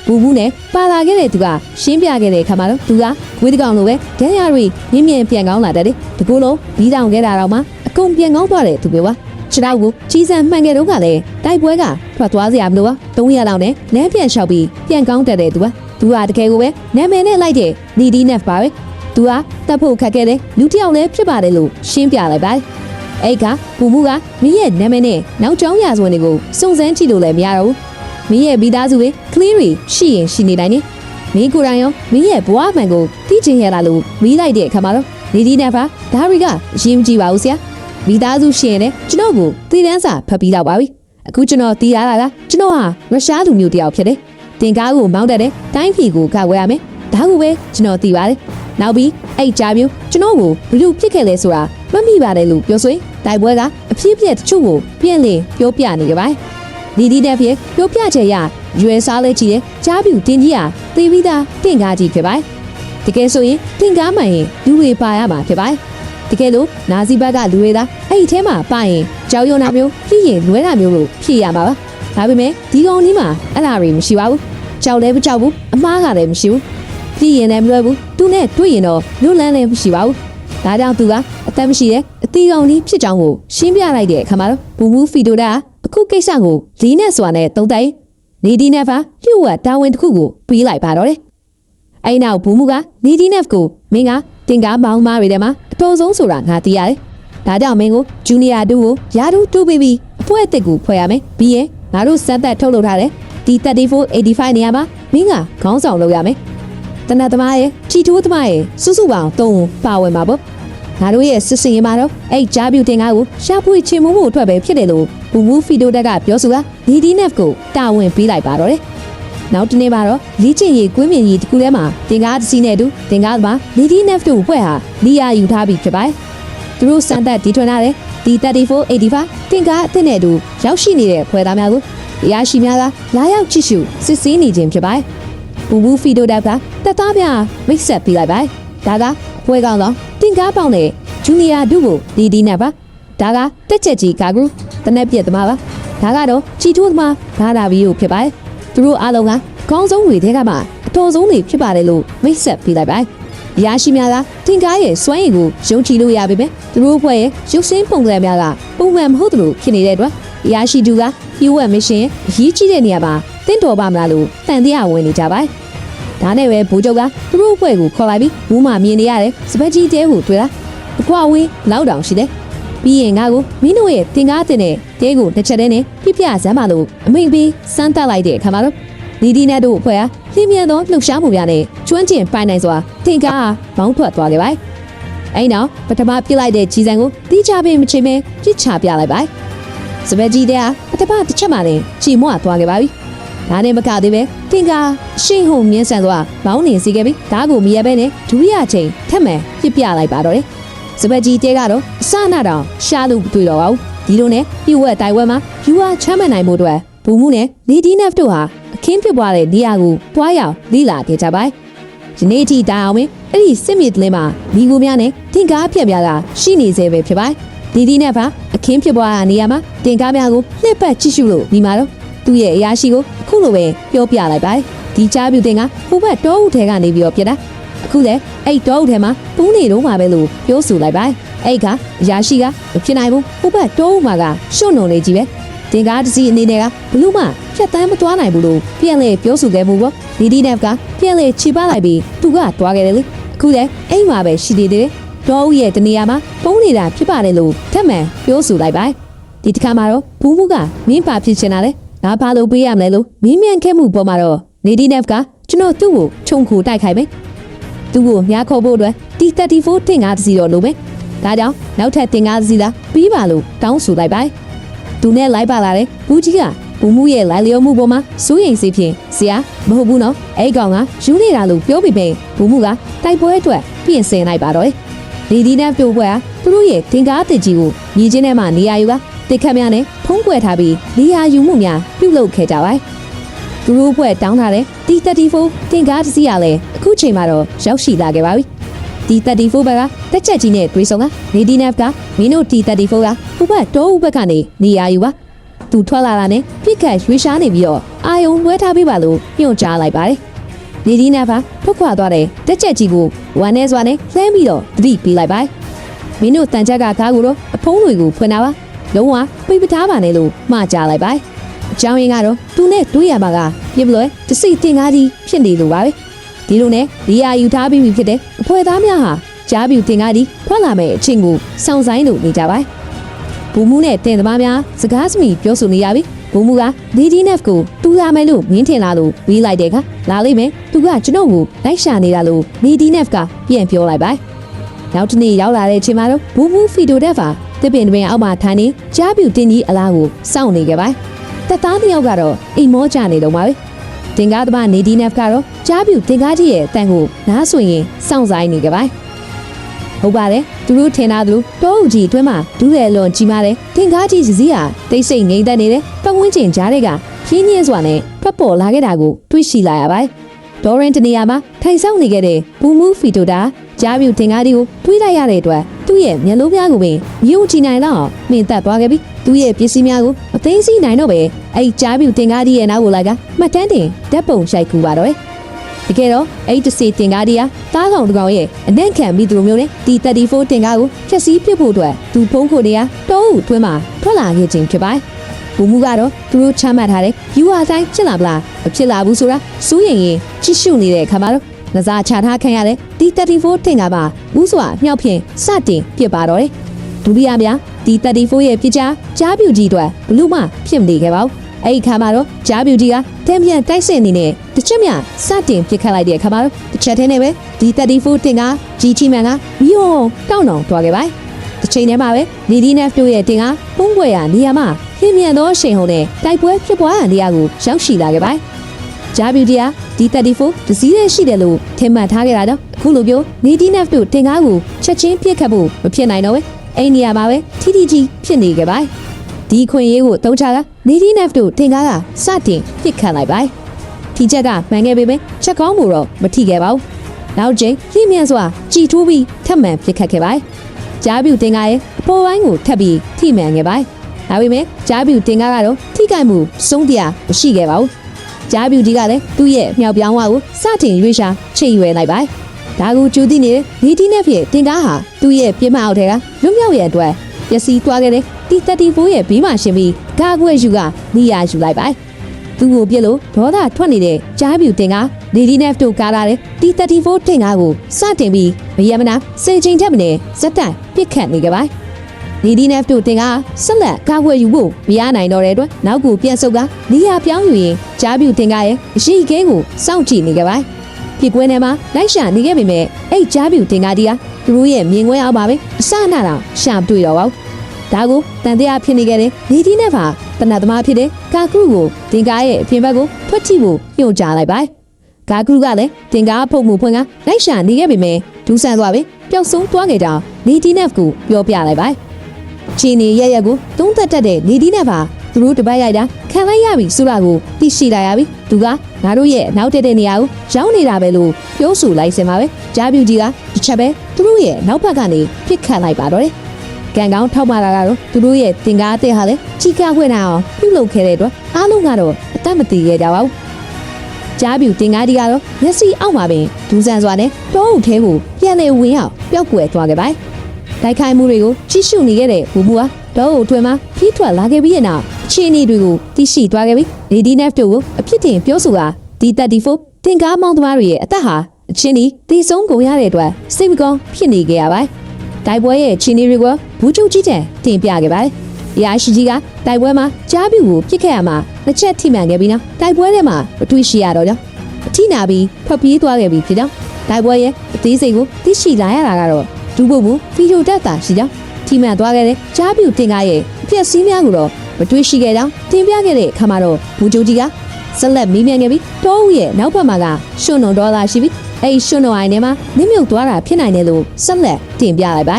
ဘူမူနဲ့ပါလာခဲ့တဲ့သူကရှင်းပြခဲ့တဲ့အခါမှာတော့သူကဝေးတကောင်လိုပဲဒဲရရီမြင်းမြင်ပြန်ကောင်းလာတဲ့တကူလုံးပြီးတောင်ခဲ့တာတော့မှအကုန်ပြန်ကောင်းသွားတဲ့သူပဲဝါခြေထောက်ကိုကြီးစံမှန်ခဲ့တော့ကလည်းတိုက်ပွဲကထွက်သွားစရာမလိုပါ300လောက်နဲ့လမ်းပြန်လျှောက်ပြီးပြန်ကောင်းတက်တဲ့သူကတကယ်ကိုပဲနာမည်နဲ့လိုက်တဲ့နီဒီနက်ပါပဲသူကတပ်ဖို့ခက်ခဲ့တဲ့လူတစ်ယောက်လည်းဖြစ်ပါတယ်လို့ရှင်းပြလိုက်ပါတယ်အဲ့ကဘူမူကမင်းရဲ့နာမည်နဲ့နောက်ကျောင်းရာဇဝင်တွေကိုစုံစမ်းကြည့်လို့လည်းမရတော့ဘူးမင်းရဲ့မိသားစုရဲ့ clear ရှိရင်ရှိနေတိုင်းနေမင်းကိုယ်တိုင်ရောမင်းရဲ့ဘဝမှန်ကိုသိချင်ရလားလို့မေးလိုက်တဲ့အခါမှာတော့နီဒီနက်ပါဒါရီကအရင်ကြည့်ပါဦးဆရာမိသားစုရှင်နဲ့ကျွန်တော်ကိုသီးတန်းစာဖတ်ပြီးတော့ပါပြီအခုကျွန်တော်သိရတာကကျွန်တော်ဟာရုရှားလူမျိုးတစ်ယောက်ဖြစ်တယ်တင်ကားကိုမောင်းတက်တဲ့တိုင်းပြည်ကိုကာကွယ်ရမယ်ဒါကိုပဲကျွန်တော်သိပါတယ်နောက်ပြီးအဲ့ကြားမျိုးကျွန်တော်ကိုဘလို့ဖြစ်ခဲ့လဲဆိုတာမမိပါတယ်လို့ပြောဆိုရင်တိုက်ပွဲကအဖြစ်အပျက်တချို့ကိုပြန်လည်ပြောပြနေကြပါတယ်ဒီတဲ့ဖြစ်ပြောပြချက်ရရွယ်စားလဲကြည့်တဲ့ကြားပြူတင်းကြီးဟာသေပြီးသားတင်ကားကြီးဖြစ်ပါတယ်တကယ်ဆိုရင်တင်ကားမှန်ရင်လူတွေပါရမှာဖြစ်ပါတယ်တကယ်လို့နာဇီဘက်ကလူတွေသားအဲ့ဒီထဲမှာပါရင်ကြောက်ရွံ့တာမျိုးပြီးရင်လွဲတာမျိုးလို့ဖြစ်ရမှာပါဒါပေမဲ့ဒီကောင်ကြီးမှာအဲ့ဒါတွေမရှိပါဘူးကြောက်လည်းမကြောက်ဘူးအမားကလည်းမရှိဘူးပြီးရင်လည်းမလွယ်ဘူးသူနဲ့တွေ့ရင်တော့လွတ်လန်းလည်းမရှိပါဘူး ဒါကြောင့်သူကအသက်မရှိတဲ့အသီးကောင်လေးဖြစ်ကြောင်းကိုရှင်းပြလိုက်တဲ့အခါမှာတော့ဘူမူဖီတိုတာအခုကိစ္စကိုလေးနဲ့စွာနဲ့တုံးတိုက်နေဒီနက်ဖာလျှို့ဝှက်တာဝန်တစ်ခုကိုပေးလိုက်ပါတော့တယ်။အဲ့နောက်ဘူမူကနေဒီနက်ကိုမင်းကတင်ကားမောင်းမားတွေထဲမှာအတော်ဆုံးဆိုတာငါသိရတယ်။ဒါကြောင့်မင်းကိုဂျူနီယာ2ကိုယာတူတူပေးပြီးအဖွဲ့အသစ်ကိုဖွဲ့ရမယ်။ပြီးရင်ငါတို့စက်သက်ထုတ်လုပ်ထားတဲ့ဒီ3485နေရာမှာမင်းကခေါင်းဆောင်လုပ်ရမယ်။တနတ်သမားရဲ့ချီတိုးသမားရဲ့စုစုပေါင်း3ဦးပါဝင်ပါပေါ့။ငါတို့ရဲ့စစ်စင်ရေးမှာတော့အဲ့ဂျာပြူတင်ကားကိုရှာဖွေချေမှုမှုအတွက်ပဲဖြစ်တယ်လို့ဘူမူဖီတိုတက်ကပြောဆိုတာဒီဒီနက်ကိုတာဝန်ပေးလိုက်ပါတော့တယ်။နောက်တနေ့မှာတော့လီချင်းရီကွင်းမြင်ကြီးတစ်ခုထဲမှာတင်ကားတစ်စီးနဲ့တူတင်ကားမှာလီဒီနက်တို့ဖွဲ့ဟာလီယာယူထားပြီးဖြစ်ပါတယ်။သူတို့စံသက်ဒီထွန်းလာတဲ့ဒီ3485တင်ကားအသစ်နဲ့တူရောက်ရှိနေတဲ့ဖွဲ့သားများကိုရရှိများကလာရောက်ကြည့်ရှုစစ်ဆေးနေခြင်းဖြစ်ပါတယ်။ဘူမူဖီတိုတက်ကတပ်သားများမိတ်ဆက်ပေးလိုက်ပါတယ်။ဒါကဖွဲ့ကောင်းတော့တင်ကားပေါင်းတဲ့ဂျူနီယာဒုကိုလီဒီနက်ပါဒါကတက်ချက်ကြီးကာဂရုတနက်ပြက်သမားပါဒါကတော့ချီထိုးသမားဘာသာဗီယိုဖြစ်ပါတယ်သူတို့အားလုံးကခေါင်းဆုံးတွေထဲကမှအတော်ဆုံးတွေဖြစ်ပါတယ်လို့မိတ်ဆက်ပေးလိုက်ပါတယ်ရရှိများကတင်ကားရဲ့စွမ်းရည်ကိုယုံကြည်လို့ရပါပဲသူတို့ဖွဲ့ရဲ့ရုပ်စင်းပုံစံများကပုံမှန်မဟုတ်သလိုဖြစ်နေတဲ့အတွက်ရရှိသူကဟီဝက်မရှင်အရေးကြီးတဲ့နေရာမှာတင့်တော်ပါမလားလို့တန်တရားဝင်နေကြပါတယ်ဒါနဲ့ပဲဘူချုပ်ကသူတို့ဖွဲ့ကိုခေါ်လိုက်ပြီးဘူးမှမြင်နေရတယ်စပက်ကြီးတဲကိုတွေ့တာအကွာဝေးလောက်တောင်ရှိတယ်ပြီးရင်ငါကိုမင်းတို့ရဲ့တင်ကားတင်တဲ့တဲကိုတစ်ချက်တည်းနဲ့ပြပြစမ်းပါလို့အမိန်ပေးစမ်းတက်လိုက်တဲ့အခါမှာတော့လီဒီနက်တို့အဖွဲ့ဟာလင်းမြန်သောလှုပ်ရှားမှုများနဲ့ကျွမ်းကျင်ပိုင်နိုင်စွာတင်ကားဘောင်းထွက်သွားခဲ့ပါအဲ့နောက်ပထမပြစ်လိုက်တဲ့ကြီးစံကိုတီးချပေးမချိန်မဲပြစ်ချပြလိုက်ပါစပက်ကြီးတဲဟာပထမတစ်ချက်မှလည်းချီမွသွားခဲ့ပါပြီဒါနဲ့မကသေးပဲတင်ကားရှင်းဟုန်မြင်းဆန်စွာဘောင်းနေစီခဲ့ပြီးဒါကိုမရဘဲနဲ့ဒုတိယချိန်ထပ်မံပြစ်ပြလိုက်ပါတော့တယ်စပက်ကြီးတဲကတော့အစနာတောင်ရှားလို့တွေ့တော့ပါဘူးဒီလိုနဲ့ပြည့်ဝက်တိုင်ဝက်မှာယူဝါချမ်းမနိုင်မှုတွေဘူမှုနဲ့လီဒီနက်တို့ဟာအခင်းဖြစ်ပွားတဲ့နေရာကိုတွားရောက်လိလာခဲ့ကြပါယနေ့ထိတိုင်အောင်အဲ့ဒီစစ်မြေတလင်းမှာမိကိုများနဲ့တင်ကားပြက်များကရှိနေသေးပဲဖြစ်ပါတယ်လီဒီနက်ပါအခင်းဖြစ်ပွားတဲ့နေရာမှာတင်ကားများကိုလှည့်ပတ်ကြည့်ရှုလို့ဒီမှာတော့သူ့ရဲ့အရာရှိကိုအခုလိုပဲပြောပြလိုက်ပါတယ်ဒီကြားပြူတင်ကဟိုဘက်တောအုပ်ထဲကနေပြီးတော့ပြတာအခုလေအဲ့တောအုပ်ထဲမှာပူးနေတော့မှာပဲလို့ပြောဆိုလိုက်ပါအဲ့ကအရာရှိကမဖြစ်နိုင်ဘူးဟိုဘက်တောအုပ်မှာကရှုံ့နုံနေကြီးပဲတင်ကားတစ်စီးအနေနဲ့ကဘလူးမဖြတ်တန်းမသွားနိုင်ဘူးလို့ပြန်လေပြောဆိုခဲ့မှုပေါ့လီဒီနက်ကပြန်လေခြိပလိုက်ပြီးသူကသွားခဲ့တယ်လေအခုလေအိမ်မှာပဲရှိသေးတယ်တောအုပ်ရဲ့တနေရာမှာပုံးနေတာဖြစ်ပါတယ်လို့ထပ်မံပြောဆိုလိုက်ပါဒီတစ်ခါမှာတော့ဘူးဘူးကမင်းပါဖြစ်ချင်တာလေငါဘာလို့ပေးရမလဲလို့မင်းမြန်ခဲ့မှုပေါ်မှာတော့လီဒီနက်ကကျွန်တော်သူ့ကိုခြုံခိုတိုက်ခိုက်မယ်သူ့ကိုမြားခေါ်ဖို့အတွက်ဒီ34တင်ကားတစ်စီးတော့လိုပဲဒါကြောင့်နောက်ထပ်တင်ကားတစ်စီးသာပြီးပါလို့တောင်းဆိုလိုက်ပါသူနဲ့လိုက်ပါလာတဲ့ဘူးကြီးကဘူမှုရဲ့လိုက်လျောမှုပေါ်မှာစိုးရိမ်စိတ်ဖြင့်ဆရာမဟုတ်ဘူးနော်အဲ့ကောင်ကယူနေတာလို့ပြောပြီးပဲဘူမှုကတိုက်ပွဲအတွက်ပြင်ဆင်လိုက်ပါတော့လီဒီနက်ပြိုပွဲကသူတို့ရဲ့တင်ကားတစ်ကြီးကိုမြည်ချင်းထဲမှာနေရာယူကတစ်ခတ်များနဲ့ဖုံးကွယ်ထားပြီးနေရာယူမှုများပြုလုပ်ခဲ့ကြပါသူတို့ဘွဲ့တောင်းထားတဲ့ဒီ34တင်ကားတစ်စီးရလဲအခုချိန်မှာတော့ရောက်ရှိလာခဲ့ပါပြီဒီ34ဘက်ကတက်ချက်ကြီးနဲ့တွေးဆုံကနေဒီနက်ကမင်းတို့ဒီ34ကဟိုဘက်တောဦးဘက်ကနေနေရာယူပါသူထွက်လာတာနဲ့ပြစ်ခတ်ရွေးရှားနေပြီးတော့အာယုံဝဲထားပေးပါလို့ညွှန်ကြားလိုက်ပါတယ်နေဒီနက်ကထွက်ခွာသွားတဲ့တက်ချက်ကြီးကိုဝမ်းနေစွာနဲ့လှမ်းပြီးတော့သတိပေးလိုက်ပါမင်းတို့တန်ချက်ကကားကိုတော့အဖုံးတွေကိုဖွင့်တာပါလုံးဝပိတ်ပထားပါနဲ့လို့မှားကြလိုက်ပါအကြောင်းရင်းကတော့သူနဲ့တွေးရမှာကပြစ်ပလွယ်တစိတင်ကားကြီးဖြစ်နေလို့ပါပဲဒီလိုနဲ့ဒီယာယူထားပြီးဖြစ်တဲ့အဖွဲ့သားများဟာကြားပြူတင်ကားကြီးထွက်လာမဲ့အချင်းကိုစောင့်ဆိုင်လို့နေကြပါဘူမှုနဲ့တင်သမားများစကားစမီပြောဆိုနေရပြီဘူမှုကလီဒီနက်ကိုတူလာမယ်လို့မင်းထင်လာလို့ဝေးလိုက်တဲ့အခါလာလိမ့်မယ်သူကကျွန်တော်ကိုလိုက်ရှာနေတာလို့လီဒီနက်ကပြန်ပြောလိုက်ပါနောက်တစ်နေ့ရောက်လာတဲ့အချိန်မှာတော့ဘူမှုဖီတိုတက်ဖာတစ်ပင်တွင်အောက်မှာထိုင်နေကြားပြူတင်ကြီးအလားကိုစောင့်နေခဲ့ပါတပ်သားတစ်ယောက်ကတော့အိမ်မောကြနေတော့ပါပဲတင်ကားသမားနေဒီနက်ကတော့ကြားပြူတင်ကားကြီးရဲ့အတန်ကိုနားဆွရင်စောင့်ဆိုင်နေကြပါဟုတ်ပါတယ်သူတို့ထင်တာသူတောအုပ်ကြီးအတွင်းမှာဒူးတယ်လွန်ကြီးမားတယ်တင်ကားကြီးစီဟာတိတ်ဆိတ်ငိမ့်သက်နေတယ်ပတ်ဝန်းကျင်ကြားတွေကရင်းနှီးစွာနဲ့ဖတ်ပေါ်လာခဲ့တာကိုတွေးရှိလာရပါတယ်ဒေါ်ရင်တနေရာမှာထိုင်ဆောင်နေခဲ့တဲ့ဘူမူဖီတိုတာကြားပြူတင်ကားကြီးကိုတွေးလိုက်ရတဲ့အတွက်သူ့ရဲ့မျက်လုံးများကိုပင်မြုပ်ကြည့်နိုင်တော့မင်းသက်သွားခဲ့ပြီသူ့ရဲ့ပစ္စည်းများကိုအသိသိနိုင်တော့ပဲအဲ့ကြားပြူတင်ကားကြီးရဲ့နောက်ကိုလိုက်ကမှတ်တမ်းတင်ဓာတ်ပုံရိုက်ကူပါတော့ တကယ်တော့အဲ့ဒီစေတင်ကားဒီဟာတားကောင်တကောင်ရဲ့အနက်ခံပြီးသူတို့မျိုးနဲ့ဒီ34တင်ကားကိုဖြက်စီးပစ်ဖို့အတွက်သူဖုံးခိုတွေကတောအုပ်တွင်းမှာထွက်လာခဲ့ခြင်းဖြစ်ပါတယ်ဘူမူကတော့သူတို့ချမှတ်ထားတဲ့ယူဟာတိုင်းဖြစ်လာပလားမဖြစ်လာဘူးဆိုတာစိုးရင်ရင်ကြည့်ရှုနေတဲ့အခါမှာတော့ငစားချထားခံရတဲ့ဒီ34တင်ကားပါဦးစွာမြောက်ဖြင့်စတင်ပြစ်ပါတော့တယ်ဒုတိယများဒီ34ရဲ့ပြစ်ချကြားပြူကြီးအတွက်ဘလူးမှဖြစ်မနေခဲ့ပါဘူးအဲ့ဒီခါမှာတော့ကြားပြူကြီးကတံပြန်တိုက်စစ်အနေနဲ့တစ်ချက်မြစတင်ပြစ်ခတ်လိုက်တဲ့အခါမှာတော့တစ်ချက်တည်းနဲ့ပဲဒီ34တင်ကကြီးချီမန်ကမီယုံတောင်းတောင်းသွားခဲ့ပါတစ်ချိန်တည်းမှာပဲနီဒီနက်တို့ရဲ့တင်ကပုံပွဲရနေရာမှာဟင်းမြန်သောအချိန်ဟုန်နဲ့တိုက်ပွဲဖြစ်ပွားတဲ့နေရာကိုရောက်ရှိလာခဲ့ပါကြားပြူကြီးကဒီ34တစည်းရဲ့ရှိတယ်လို့ထင်မှတ်ထားခဲ့တာတော့အခုလိုမျိုးနီဒီနက်တို့တင်ကားကိုချက်ချင်းပြစ်ခတ်ဖို့မဖြစ်နိုင်တော့ပဲအဲ့နေရာမှာပဲထီကြီးဖြစ်နေခဲ့ပါဒီခွင့်ရေးကိုတုံးချကနီဒီနက်တို့တင်ကားကစတင်ပြစ်ခတ်လိုက်ပါထီချက်ကမှန်ခဲ့ပေမဲ့ချက်ကောင်းမှုတော့မထိခဲ့ပါဘူးနောက်ကျင်းပြင်းမြန်စွာကြည်ထိုးပြီးထပ်မံပြစ်ခတ်ခဲ့ပါကြားပြူတင်ကားရဲ့အပေါ်ပိုင်းကိုထပ်ပြီးထိမှန်ခဲ့ပါဒါပေမဲ့ကြားပြူတင်ကားကတော့ထိခိုက်မှုဆုံးတရားမရှိခဲ့ပါဘူးကြားပြူကြီးကလည်းသူ့ရဲ့မြောက်ပြောင်းဝါကိုစတင်ရွေးရှာချိန်ရွယ်လိုက်ပါဒါကိုကြိုသိနေတဲ့နီဒီနက်ဖြစ်တင်ကားဟာသူ့ရဲ့ပြင်းမအောက်ထဲကလွတ်မြောက်ရဲ့အတွက်ပျက်စီးသွားခဲ့တဲ့ဒီ34ရဲ့ဘေးမှာရှင်ပြီးကာကွယ်ယူကနေရာယူလိုက်ပါသူ့ကိုပြစ်လို့ဒေါသထွက်နေတဲ့ကြားပြူတင်ကားနီဒီနက်တို့ကားလာတဲ့ဒီ34တင်ကားကိုစတင်ပြီးမရမနာစေချိန်ထက်မနေစက်တိုင်ပစ်ခတ်နေကြပါနီဒီနက်တို့တင်ကားဆက်လက်ကာကွယ်ယူဖို့မရနိုင်တော့တဲ့အတွက်နောက်ကိုပြန်ဆုတ်ကနေရာပြောင်းယူရင်ကြားပြူတင်ကားရဲ့အရှိကဲကိုစောင့်ကြည့်နေကြပါဖြစ်ကွင်းထဲမှာလိုက်ရှာနေခဲ့ပေမဲ့အဲ့ကြားပြူတင်ကားဒီဟာသူတို့ရဲ့မြင်ကွင်းအောင်ပါပဲအစအနတော့ရှာမတွေ့တော့ပါဘူးဒါကိုတန်တရားဖြစ်နေခဲ့တဲ့နီဒီနက်ပါတနတ်သမားဖြစ်တဲ့ကာကရုကိုတင်ကားရဲ့အပြင်ဘက်ကိုထွက်ထိဖို့ညွှန်ကြားလိုက်ပါကာကရုကလည်းတင်ကားဖုတ်မှုဖွင့်ကလိုက်ရှာနေခဲ့ပေမဲ့ဒူးဆန်သွားပြီပျောက်ဆုံးသွားခဲ့ကြောင်းနီဒီနက်ကိုပြောပြလိုက်ပါချီနီရဲ့ကိုသုံးသက်တက်တဲ့နီဒီနက်ပါသူတို့တပတ်ရိုက်တာခံလိုက်ရပြီဆိုတာကိုသိရှိလာရပြီသူကငါတို့ရဲ့နောက်တက်တဲ့နေရာကိုရောက်နေတာပဲလို့ပြောဆိုလိုက်စင်ပါပဲကြားပြူကြီးကတစ်ချက်ပဲသူတို့ရဲ့နောက်ဘက်ကနေပြစ်ခတ်လိုက်ပါတော့တယ်ကံကောင်းထောက်မှလာကတော့သူတို့ရဲ့တင်ကားအသက်ဟာလည်းကြီးကားခွင့်နိုင်အောင်ပြုလုပ်ခဲ့တဲ့အတွက်အားလုံးကတော့အသက်မတည်ခဲ့ကြပါဘူးကြားပြူတင်ကားဒီကတော့မျက်စိအောက်မှာပင်ဒူးဆန်စွာနဲ့တောအုပ်ထဲကိုပြန်လည်ဝင်ရောက်ပျောက်ကွယ်သွားခဲ့ပါတိုက်ခိုက်မှုတွေကိုကြီးစုနေခဲ့တဲ့ဘူမူဟာတောအုပ်ထွင်မှာဖြီးထွက်လာခဲ့ပြီးတဲ့နောက်အခြေအနေတွေကိုသိရှိသွားခဲ့ပြီးလေဒီနက်တို့ကိုအဖြစ်တင်ပြောဆိုတာဒီ34တင်ကားမောင်းသမားတွေရဲ့အသက်ဟာအချင်းဒီသေဆုံးကုန်ရတဲ့အတွက်စိတ်မကောင်းဖြစ်နေကြရပါတိုက်ပွဲရဲ့ချင်းတွေကဘူးချုပ်ကြီးတဲ့တင်ပြခဲ့ပါတယ်။ရာရှိကြီးကတိုက်ပွဲမှာကြားပြူကိုပြစ်ခဲ့ရမှာတစ်ချက်ထိမှန်ခဲ့ပြီးနောက်တိုက်ပွဲထဲမှာမတွေ့ရှိရတော့ကြောင်းအထိနာပြီးဖက်ပြေးသွားခဲ့ပြီးဖြစ်ကြောင်းတိုက်ပွဲရဲ့အသေးစိတ်ကိုသိရှိလာရတာကတော့ဒူးဖို့မူဗီဒီယိုတက်တာရှိကြောင်းထိမှန်သွားခဲ့တဲ့ကြားပြူတင်ကားရဲ့အပြက်စီးများကိုတော့မတွေ့ရှိခဲ့ကြောင်းတင်ပြခဲ့တဲ့အခါမှာတော့ဘူးချုပ်ကြီးကဆက်လက်မေးမြန်းခဲ့ပြီးတောဦးရဲ့နောက်ဘက်မှာကရှွန်းတော်ဒေါ်လာရှိပြီးအဲ့ရှွန်းတော်အိုင်ထဲမှာနစ်မြုပ်သွားတာဖြစ်နိုင်တယ်လို့ဆက်လက်တင်ပြလိုက်ပါ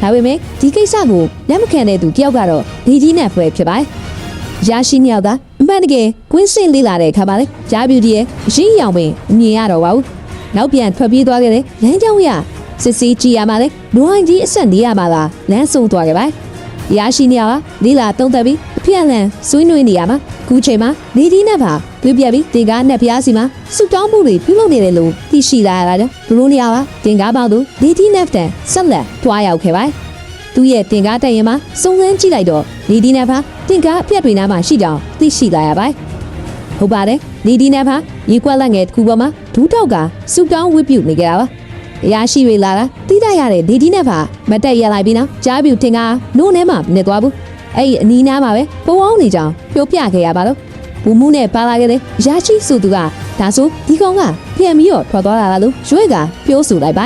ဒါပေမဲ့ဒီကိစ္စကိုလက်မခံတဲ့သူတယောက်ကတော့ဒီကြီးနဲ့ဖွဲ့ဖြစ်ပါတယ်ရရှိမြောက်ကအမှန်တကယ်ကွင်းစင်လေးလာတဲ့အခါမှာလေကြားပြူကြီးရဲ့အရင်းရောင်ပင်အမြင်ရတော့ပါဘူးနောက်ပြန်ထွက်ပြေးသွားခဲ့တဲ့လမ်းကြောင်းရစစ်စီကြည်ရမှာလေနွိုင်းကြီးအဆက်နေရမှာလားလမ်းဆုံးသွားခဲ့ပါရရှိမြောက်ကလေးလာတုံးသက်ပြီးအပြက်လန်ဆွေးနွေးနေရမှာခုချိန်မှာနေဒီနဲ့ပါပြပြပြီးတင်ကားနဲ့ဖျားစီမှာစုတောင်းမှုတွေပြုလုပ်နေတယ်လို့သိရှိလာရတာကြောင့်ဘလို့နေရာပါတင်ကားပေါင်းသူနေဒီနဲ့တန်ဆက်လက်တွားရောက်ခဲ့ပါသူ့ရဲ့တင်ကားတက်ရင်မှာစုံစမ်းကြည့်လိုက်တော့နေဒီနဲ့ပါတင်ကားအပြက်တွေနားမှာရှိကြောင်းသိရှိလာရပါဟုတ်ပါတယ်နေဒီနဲ့ပါရေကွက်လက်ငယ်တစ်ခုပေါ်မှာဒူးတောက်ကစုတောင်းဝစ်ပြုတ်နေကြတာပါအရာရှိတွေလာတာသိတတ်ရတဲ့နေဒီနဲ့ပါမတက်ရလိုက်ပြီးနောက်ကြားပြူတင်ကားနိုးထဲမှာနေသွားဘူးအဲ့ဒီအနီးနားမှာပဲပုံအောင်နေကြောင်းပြောပြခဲ့ရပါတော့ဘူမူနဲ့ပါလာခဲ့တဲ့ရာရှိဆိုသူကဒါဆိုဒီကောင်ကပြန်ပြီးတော့ထွက်သွားတာလားလို့ရွေးကပြောဆိုလိုက်ပါ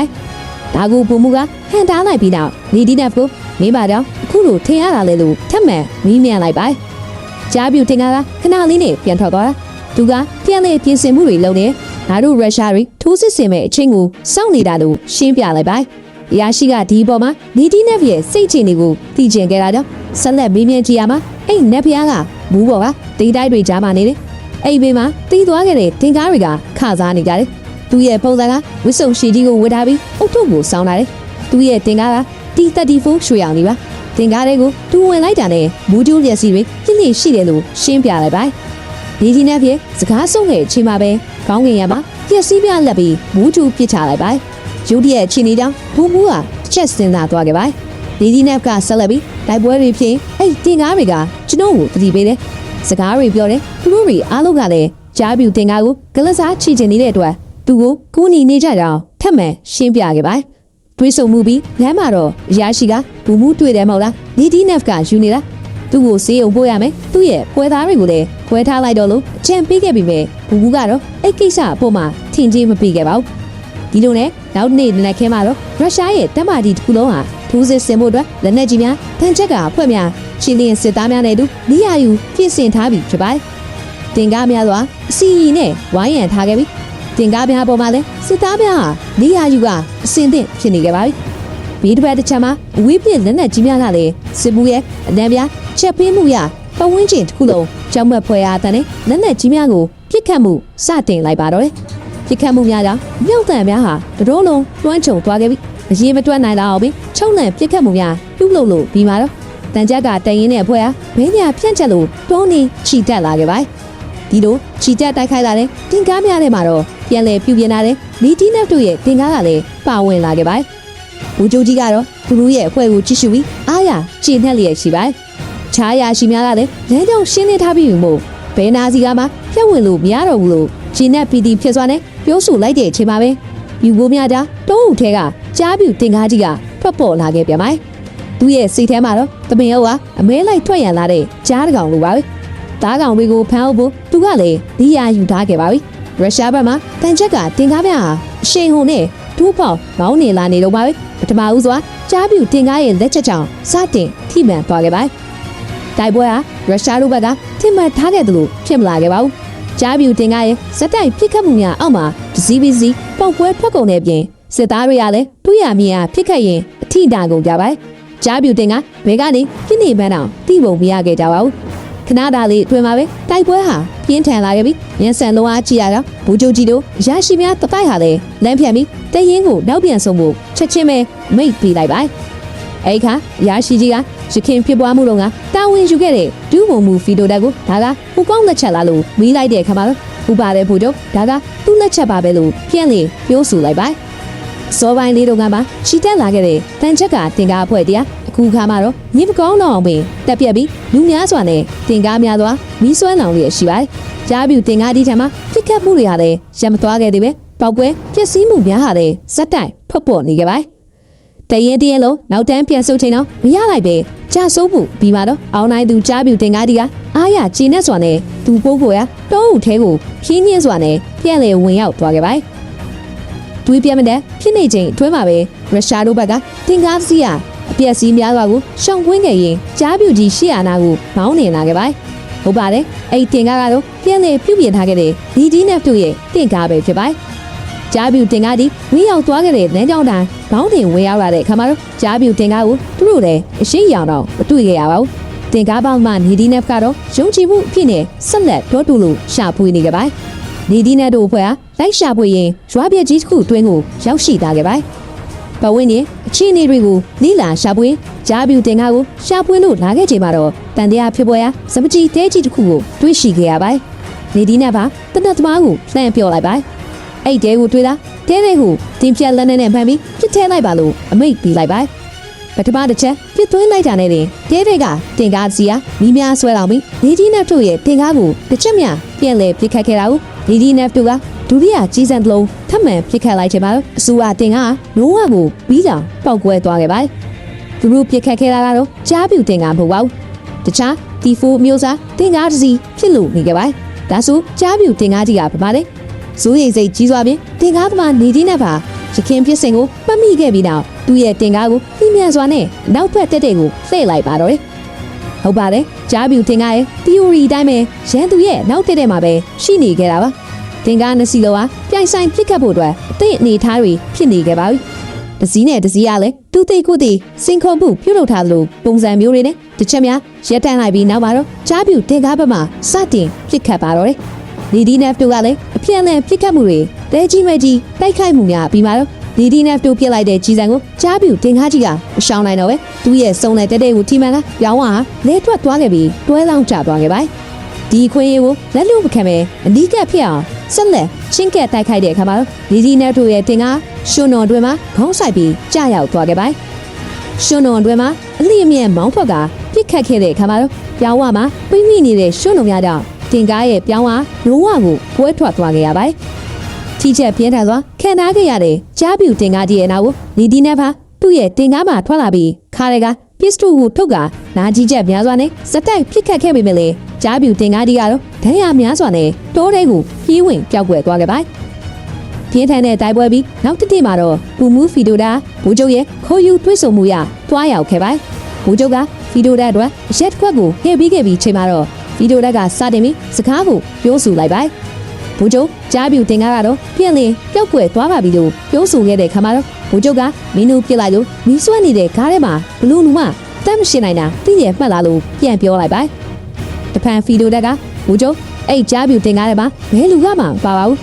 ဒါကိုဘူမူကဟန်တားလိုက်ပြီးနောက်နေဒီနက်ကိုမင်းပါတော့အခုလိုထင်ရတာလေလို့ထပ်မံမီးမြန်လိုက်ပါကြားပြူတင်ကားကခဏလေးနဲ့ပြန်ထွက်သွားတာသူကပြန်လေပြင်ဆင်မှုတွေလုပ်နေငါတို့ရုရှားတွေထိုးစစ်ဆင်မဲ့အချင်းကိုစောင့်နေတာလို့ရှင်းပြလိုက်ပါရာရှိကဒီပေါ်မှာနေဒီနက်ရဲ့စိတ်ချတွေကိုသိကျင်ခဲ့တာကြောင့်ဆက်လက်မေးမြန်းကြည့်ရမှာအဲ့နက်ဖျားကမူးပေါ်ကတိတ်တိုက်တွေကြားမှာနေတယ်အဲ့ဘေးမှာတီးသွားခဲ့တဲ့တင်ကားတွေကခစားနေကြတယ်သူ့ရဲ့ပုံစံကဝစ်စုံရှီကြီးကိုဝတ်ထားပြီးအုတ်ထုပ်ကိုစောင်းလာတယ်သူ့ရဲ့တင်ကားကT34ရွှေအောင်လေးပါတင်ကားလေးကိုသူဝင်လိုက်တာနဲ့မူးကျိုးလျက်စီတွေပြည့်ပြည့်ရှိတယ်လို့ရှင်းပြလိုက်ပါ နေဒီနဲ့ဖြစ်စကားဆုံးခဲ့ချိန်မှာပဲခေါင်းငင်ရမှာပျက်စီးပြလက်ပြီးမူးတူပစ်ချလိုက်ပါရုတ်တရက်ချင်းနေကြောင်းဘူမူကတစ်ချက်စဉ်းစားသွားခဲ့ပါနေဒီနဲ့ကဆက်လက်ပြီးတိုက်ပွဲတွေဖြစ်အဲ့တင်ကားတွေကကျွန်တော်ကိုတတိပေးတယ်စကားတွေပြောတယ်သူတို့တွေအားလုံးကလည်းကြားပြူတင်ကားကိုဂလစားချီချင်နေတဲ့အတွက်သူကိုကူညီနေကြကြောင်းထပ်မံရှင်းပြခဲ့ပါတွေးဆုံမှုပြီးလမ်းမှာတော့အရာရှိကဘူမူတွေ့တယ်မဟုတ်လားနေဒီနဲ့ကယူနေတာသူ့ကိုစေးအောင်ပို့ရမယ်သူ့ရဲ့ဖွဲသားတွေကိုလည်းဖွဲထားလိုက်တော့လို့အချံပေးခဲ့ပြီမဲ့ဘူဘူးကတော့အဲ့ကိစ္စအပေါ်မှာထင်ကြီးမပေးခဲ့ပါဘူးဒီလိုနဲ့နောက်နေ့နေ့ခင်းမှာတော့ရုရှားရဲ့တပ်မတီတစ်ခုလုံးဟာထိုးစစ်ဆင်ဖို့အတွက်လက်နက်ကြီးများတန်ချက်ကအဖွဲ့များချီလင်းစစ်သားများနဲ့အတူနေရာယူပြင်ဆင်ထားပြီးဖြစ်ပါတယ်တင်ကားများစွာအစီအီနဲ့ဝိုင်းရံထားခဲ့ပြီးတင်ကားများပေါ်မှာလည်းစစ်သားများဟာနေရာယူကအစင်သင့်ဖြစ်နေခဲ့ပါပြီဘေးတစ်ဖက်တစ်ချက်မှာဝေးပြစ်လက်နက်ကြီးများကလည်းစစ်မှုရဲ့အတန်းပြချက်ပေးမှုရပဝန်းကျင်တစ်ခုလုံးကြောက်မက်ဖွယ်အားတန်နဲ့လက်နက်ကြီးများကိုပြစ်ခတ်မှုစတင်လိုက်ပါတော့တယ်ပြစ်ခတ်မှုများကြောင့်မြောက်တန်များဟာတတော်လုံးတွန်းချုံသွားခဲ့ပြီးအရင်မတွက်နိုင်တော့ဘူးချုံလန့်ပြစ်ခတ်မှုများပြုတ်လို့ပြီးမှာတော့တန်ကြက်ကတန်ရင်တဲ့အဖွဲ့ဟာဘင်းညာပြန့်ချက်လို့တွန်းနေချီတက်လာခဲ့ပါဒီလိုချီတက်တိုက်ခိုက်လာတဲ့တင်ကားများထဲမှာတော့ပြန်လည်ပြုပြင်လာတဲ့လီတီနက်တို့ရဲ့တင်ကားကလည်းပါဝင်လာခဲ့ပါဘူဂျိုကြီးကတော့သူတို့ရဲ့အဖွဲ့ကိုကြည့်ရှုပြီးအားရကျေနပ်လျက်ရှိပါခြားရရှိများကလည်းလမ်းကြောင်းရှင်းနေထားပြီးမို့ဘဲနာစီကမှဖြတ်ဝင်လို့မရတော့ဘူးလို့ဂျင်းနဲ့ပီတီဖြစ်သွားနဲ့ပြောဆိုလိုက်တဲ့အချိန်မှာပဲယူဘိုးများကြားတုံးဦးထဲကကြားပြူတင်ကားကြီးကထွက်ပေါ်လာခဲ့ပြန်ပါသူ့ရဲ့စိတ်ထဲမှာတော့တပင်အုပ်ကအမဲလိုက်ထွက်ရန်လာတဲ့ကြားတကောင်လိုပါပဲသားကောင်တွေကိုဖမ်းအောင်ဖို့သူကလည်းဒီယာယူထားခဲ့ပါပြီရုရှားဘက်မှာတန်ချက်ကတင်ကားများဟာအရှိန်ဟုန်နဲ့ဒူးပေါက်မောင်းနေလာနေတော့ပါပဲပထမဦးစွာကြားပြူတင်ကားရဲ့လက်ချက်ကြောင့်စတင်ထိမှန်သွားခဲ့ပါတိုက်ပွဲဟာရုရှားတို့ဘက်ကထိမှန်ထားခဲ့တယ်လို့ဖြစ်မလာခဲ့ပါဘူးကြားပြူတင်ကားရဲ့ဇက်တိုက်ဖိခတ်မှုများအောက်မှာဒစီပီစီပေါက်ပွဲထွက်ကုန်တဲ့ပြင်စစ်သားတွေကလည်းတွေးရမြင်ရဖိခတ်ရင်အထိတာကုန်ကြပါကြားပြူတင်ကဘဲကနေပြင်းနေပန်းအောင်တိပုံမရခဲ့ကြပါဘူးခဏတာလေးအတွင်မှာပဲတိုက်ပွဲဟာပြင်းထန်လာခဲ့ပြီးရန်ဆန်လုံးအားကြည့်ရတော့ဘူဂျိုကြီးတို့ရရှိများတပိုက်ဟာလည်းလမ်းဖြတ်ပြီးတရင်ကိုနောက်ပြန်ဆုံးဖို့ချက်ချင်းပဲမိတ်ပေးလိုက်ပါအဲ့ခါရရှိကြီးကရခင်ဖြစ်ပွားမှုတော့ကတာဝန်ယူခဲ့တဲ့ဒူးမုံမှုဖီတိုတက်ကိုဒါကဟိုကောင်းလက်ချက်လာလို့မီးလိုက်တဲ့ခါမှာတော့ဥပါတယ်ဘူဂျိုဒါကသူ့လက်ချက်ပါပဲလို့ပြန်လေပြောဆိုလိုက်ပါစောပိုင်းလေးတုန်းကမှချီတက်လာခဲ့တဲ့တန်ချက်ကတင်ကားအဖွဲ့တရားအခုခါမှာတော့ညမကောင်းတော့အောင်ပင်တက်ပြက်ပြီးလူများစွာနဲ့တင်ကားများစွာမီးစွမ်းလောင်လျက်ရှိပါတယ်ကြားပြူတင်ကားဒီထံမှာပြစ်ခတ်မှုတွေဟာလည်းရမသွားခဲ့သေးပဲပေါက်ကွဲပျက်စီးမှုများဟာလည်းစက်တိုင်ဖွက်ပေါ်နေခဲ့ပါတယ်တရင်တရင်လုံးနောက်တန်းပြန်ဆုပ်ချိန်တော့မရလိုက်ပဲကြာစိုးမှုပြီးမှတော့အောင်နိုင်သူကြားပြူတင်ကားဒီကအားရကျေနပ်စွာနဲ့သူပိုးကိုရတောအုပ်ထဲကိုဖြင်းညင်းစွာနဲ့ပြန်လေဝင်ရောက်သွားခဲ့ပါတယ်တွေးပြမတဲ့ဖြစ်နေချိန်အတွင်းမှာပဲရုရှားတို့ဘက်ကတင်ကားစီးရအပြက်စီးများစွာကိုရှောင်ကွင်းခဲ့ရင်ကြားပြူကြီးရှေ့အနာကိုမောင်းနေလာခဲ့ပါဟုတ်ပါတယ်အဲ့တင်ကားကတော့ပြန်လေပြုတ်ပြင်ထားခဲ့တဲ့ဒီဒီနက်တို့ရဲ့တင်ကားပဲဖြစ်ပါတယ်ကြားပြူတင်ကားဒီဝင်းရောက်သွားခဲ့တဲ့လမ်းကြောင်းတိုင်းဘောင်းတင်ဝင်ရောက်လာတဲ့အခါမှာတော့ကြားပြူတင်ကားကိုသူတို့လည်းအရှိရောင်တော့မတွေ့ခဲ့ရပါဘူးတင်ကားပေါင်းမှနေဒီနက်ကတော့ရုံချီမှုအဖြစ်နဲ့ဆက်လက်တော့တူလို့ရှာဖွေနေကြပါနေဒီနက်တို့အဖွဲ့ဟာလိုက်ရှာဖွေရင်ရွာပြက်ကြီးတစ်ခုတွင်းကိုရောက်ရှိသွားခဲ့ပါပဝင်းရဲ့အခြေအနေတွေကိုလိလာရှာဖွေကြားပြူတင်ကားကိုရှာဖွေလို့လာခဲ့ချိန်မှာတော့တန်တရားဖြစ်ပေါ်ရာစပကြီးတဲကြီးတစ်ခုကိုတွေ့ရှိခဲ့ရပါနေဒီနက်ပါတနတ်သမားကိုလှမ်းပြောလိုက်ပါအဲ့တဲကိုတွေ့လားတဲကိုတင်ပြက်လက်နဲ့ဖမ်းပြီးပြစ်ထဲလိုက်ပါလို့အမိတ်ပေးလိုက်ပါပထမတစ်ချက်ပြစ်သွင်းလိုက်တာနဲ့တဲကတင်ကားစီယာမိများဆွဲလောင်ပြီးနေဒီနက်တို့ရဲ့တင်ကားကိုတစ်ချက်များပြန်လဲပြစ်ခတ်ခဲ့တာကိုနေဒီနက်တို့ကဒုတိယကြီးစံတစ်လုံးထပ်မံပြစ်ခတ်လိုက်ချိန်မှာအစိုးရတင်ကားလုံးဝကိုပြီးကြောင်ပောက်ကွဲသွားခဲ့ပါသူတို့ပြစ်ခတ်ခဲ့တာကတော့ကြားပြူတင်ကားမဟုတ်ပါဘူးတခြားတီဖိုမျိုးစားတင်ကားတစ်စီးဖြစ်လို့နေခဲ့ပါဒါဆိုကြားပြူတင်ကားကြီးကဘာလဲစိုးရိမ်စိတ်ကြီးစွာဖြင့်တင်ကားသမားနေဒီနက်ပါရခင်ဖြစ်စဉ်ကိုမှတ်မိခဲ့ပြီးနောက်သူ့ရဲ့တင်ကားကိုပြင်းပြစွာနဲ့နောက်ဖက်တက်တဲ့ကိုလှည့်လိုက်ပါတော့တယ်ဟုတ်ပါတယ်ကြားပြူတင်ကားရဲ့ theory အတိုင်းပဲရန်သူရဲ့နောက်တက်တဲ့မှာပဲရှိနေခဲ့တာပါတင်ကားနှစ်စီးလုံးဟာပြိုင်ဆိုင်ပြစ်ခတ်ဖို့အတွက်အသင့်အနေထားတွေဖြစ်နေခဲ့ပါပြီတစည်းနဲ့တစည်းကလည်းသူသိကိုသိစင်ခုံမှုပြုတ်လုပ်ထားသလိုပုံစံမျိုးတွေနဲ့တစ်ချက်များရက်တန်းလိုက်ပြီးနောက်မှာတော့ကြားပြူတင်ကားဘက်မှာစတင်ပြစ်ခတ်ပါတော့တယ်နေဒီနက်တို့ကလည်းအပြင်းနဲ့ပြစ်ခတ်မှုတွေတဲကြီးမဲကြီးတိုက်ခိုက်မှုများပြီးမှတော့နေဒီနက်တို့ပြစ်လိုက်တဲ့ကြီးစံကိုကြားပြူတင်ကားကြီးကမရှောင်နိုင်တော့ပဲသူ့ရဲ့စုံတဲ့တဲကိုထိမှန်ကပြောင်းဟာလဲထွက်သွားခဲ့ပြီးတွဲလောင်းချသွားခဲ့ပါ ဒီခွင့်ရေးကိုလက်လွတ်မခံပဲအနီးကပ်ဖြစ်အောင်ဆက်လက်ချင်းကက်တိုက်ခိုက်တဲ့အခါမှာဒီဒီနဲ့တို့ရဲ့တင်ကားရှွန်းတော်တွင်မှာခေါင်းဆိုင်ပြီးကြာရောက်သွားခဲ့ပါတယ်ရှွန်းတော်တွင်မှာအလျင်မြင့်မောင်းထွက်ကပြစ်ခတ်ခဲ့တဲ့အခါမှာပြောင်းဝမှာပြိမိနေတဲ့ရှွန်းတော်များကြောင့်တင်ကားရဲ့ပြောင်းဝလုံးဝကိုပွဲထွက်သွားခဲ့ရပါတယ်ထိချက်ပြင်းထန်စွာခံထားခဲ့ရတဲ့ကြားပြူတင်ကားကြီးရဲ့နောက်ကိုဒီဒီနဲ့ပါသူ့ရဲ့တင်ကားမှာထွက်လာပြီးခါရဲကပစ္စတိုကိုထုတ်ကနာကြီးချက်များစွာနဲ့စက်တိုက်ပြစ်ခတ်ခဲ့ပေမဲ့လည်းကြားပြူတင်ကားကြီးကတော့ဒဏ်ရာများစွာနဲ့တိုးတဲကိုပြေးဝင်ပျောက်ကွယ်သွားခဲ့ပါတယ်ပြင်းထန်တဲ့တိုက်ပွဲပြီးနောက်တစ်နေ့မှာတော့ပူမူဖီဒိုဒါဘူကျုပ်ရဲ့ခေါ်ယူတွဲဆုံမှုရတွားရောက်ခဲ့ပါတယ်ဘူကျုပ်ကဖီဒိုဒါအတွက်ရက်ခွက်ကိုဟဲ့ပြီးခဲ့ပြီးချိန်မှာတော့ဖီဒိုဒါကစတင်ပြီးစကားကိုပြောဆိုလိုက်ပါတယ်ဘူကျုပ်ကြားပြူတင်ကားကတော့ပြန်လည်ပျောက်ကွယ်သွားပါပြီလို့ပြောဆိုခဲ့တဲ့ခါမှာတော့ဘူကျုပ်ကမင်းတို့ပြစ်လိုက်လို့မီးဆွဲနေတဲ့ကားထဲမှာဘလူးနူမတမ်းမရှင်းနိုင်တာသိရမှတ်လာလို့ပြန်ပြောလိုက်ပါတယ်တဖန်ဖီဒိုဒက်ကဘူကျုပ်အဲ့ကြားပြူတင်ကားထဲမှာဘယ်လူကမှပါပါဘူး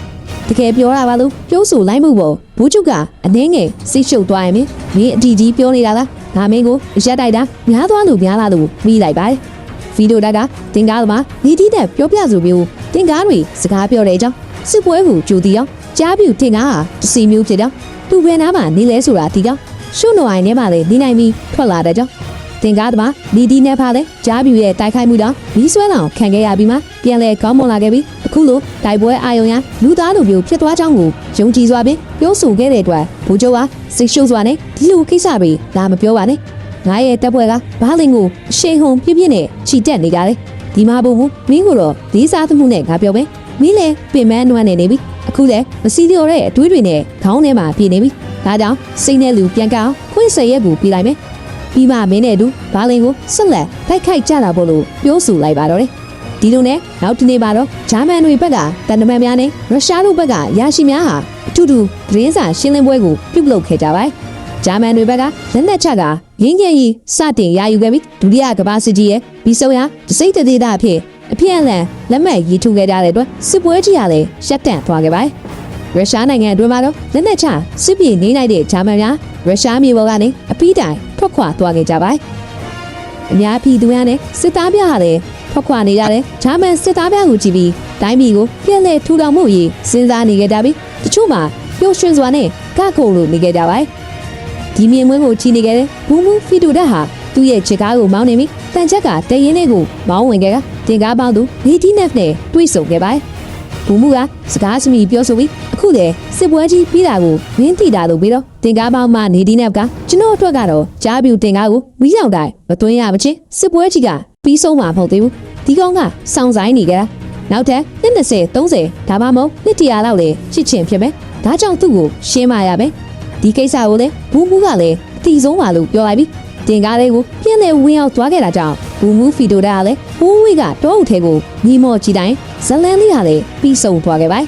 တကယ်ပြောတာပါလို့ပြောဆိုလိုက်မှုပေါ့ဘူကျုပ်ကအနှင်းငယ်စိတ်ရှုပ်သွားရင်မင်းအတီကြီးပြောနေတာလားငါမင်းကိုရက်တိုက်တာများသွားလို့များလာလို့မိလိုက်ပါတယ်ဖီဒိုဒက်ကတင်ကားသမားနေတီးနဲ့ပြောပြဆိုမျိုးတင်ကားတွေစကားပြောတဲ့အကြောင်းစစ်ပွဲကိုကြိုတီအောင်ကြားပြူတင်ကားဟာတစီမျိုးဖြစ်တော့သူဘယ်နားမှာနေလဲဆိုတာဒီကောင်ရှုံတော်အိုင်ထဲမှာလေနေနိုင်ပြီးထွက်လာတဲ့ကြောင့်တင်ကားသမားလီဒီနဲ့ဖားလဲကြားပြူရဲ့တိုက်ခိုက်မှုတော့မီးဆွဲလောင်ခံခဲ့ရပြီးမှပြန်လဲကောင်းမွန်လာခဲ့ပြီးအခုလိုတိုက်ပွဲအာယုံရလူသားလိုမျိုးဖြစ်သွားကြောင်းကိုယုံကြည်စွာဖြင့်ပြောဆိုခဲ့တဲ့အတွက်ဘူကျိုးကစိတ်ရှုပ်စွာနဲ့ဒီလိုကိစ္စတွေလာမပြောပါနဲ့ငါရဲ့တပ်ပွဲကဘာလင်ကိုအရှိန်ဟုန်ပြည့်ပြည့်နဲ့ချီတက်နေကြတယ်ဒီမှာဘုံမင်းကိုတော့ဒီစားသမှုနဲ့ငါပြောမယ်မင်းလည်းပင်မနွမ်းနေပြီအခုလည်းမစီလျော်တဲ့အတွေးတွေနဲ့ခေါင်းထဲမှာပြည့်နေပြီဒါကြောင့်စိတ်နဲ့လူပြန်ကောင်းခွင့်စရက်ကိုပြလိုက်မယ်ပြီးမှမင်းနဲ့တူဘာလင်ကိုဆက်လက်တိုက်ခိုက်ကြတာပေါ့လို့ပြောဆိုလိုက်ပါတော့တယ်ဒီလိုနဲ့နောက်ဒီနေ့မှာတော့ဂျာမန်တွေဘက်ကတန်တမန်များနဲ့ရုရှားတို့ဘက်ကရရှိများဟာအထူးတူသတင်းစာရှင်းလင်းပွဲကိုပြုလုပ်ခဲ့ကြပါတယ်ဂျာမန်တွေဘက်ကလက်နက်ချကရင်းရဲကြီးစတင်ရယူခဲ့ပြီးဒုတိယကမ္ဘာစစ်ကြီးရဲ့ပြီးဆုံးရတစိမ့်တသေးတာအဖြစ်အဖြစ်အလန်လက်မှတ်ရေးထိုးခဲ့ကြတဲ့အတွက်စစ်ပွဲကြီးရလည်းရှက်တန့်သွားခဲ့ပါတယ်ရုရှားနိုင်ငံအတွင်းမှာတော့လက်နက်ချစစ်ပြေနေနိုင်တဲ့ဂျာမန်များရုရှားမြေပေါ်ကနေအပီးတိုင်ထွက်ခွာသွားခဲ့ကြပါတယ်အများပြည်သူများနဲ့စစ်သားများဟာလည်းထွက်ခွာနေကြတဲ့ဂျာမန်စစ်သားများကိုကြည့်ပြီးတိုင်းပြည်ကိုပြန်လည်ထူထောင်မှုရေးစဉ်းစားနေကြတာပြီးတချို့မှာပျော်ရွှင်စွာနဲ့ကခုန်လို့နေကြကြပါတယ်ဒီမြင်ကွင်းကိုချီနေခဲ့တဲ့ဘူမူဖီတူဒတ်ဟာသူ့ရဲ့ခြေကားကိုမောင်းနေပြီးတန်ချက်ကတရင်လေးကိုမောင်းဝင်ခဲ့ကတင်ကားပေါင်းသူဗီတီနက်နဲ့တွေ့ဆုံခဲ့ပါတယ်ဘူမူကစကားစမီပြောဆိုပြီးအခုလေစစ်ပွဲကြီးပြီးတာကိုမင်းသိတာလို့ပြီးတော့တင်ကားပေါင်းမှနေဒီနက်ကကျွန်တော်အတွက်ကတော့ကြားပြူတင်ကားကိုမီးရောင်တိုင်းမသွင်းရမချင်းစစ်ပွဲကြီးကပြီးဆုံးမှာမဟုတ်သေးဘူးဒီကောင်ကစောင့်ဆိုင်နေကြတာနောက်ထပ်20 30ဒါမှမဟုတ်100လောက်လေချစ်ချင်ဖြစ်မယ်ဒါကြောင့်သူ့ကိုရှင်းမရပဲဒီကိစ္စကိုလေဘူမူကလည်းအတီဆုံးပါလို့ပြောလိုက်ပြီးတင်ကားလေးကိုပြန်လဲဝင်အောင်သွားခဲ့တာကြောင့်ဘူမူဖီဒိုဒါကလည်းဘိုးဝေးကတောအုပ်ထဲကိုညီမော့ကြည့်တိုင်းဇလန်လေးဟာလည်းပြီးဆုံးသွားခဲ့ပါ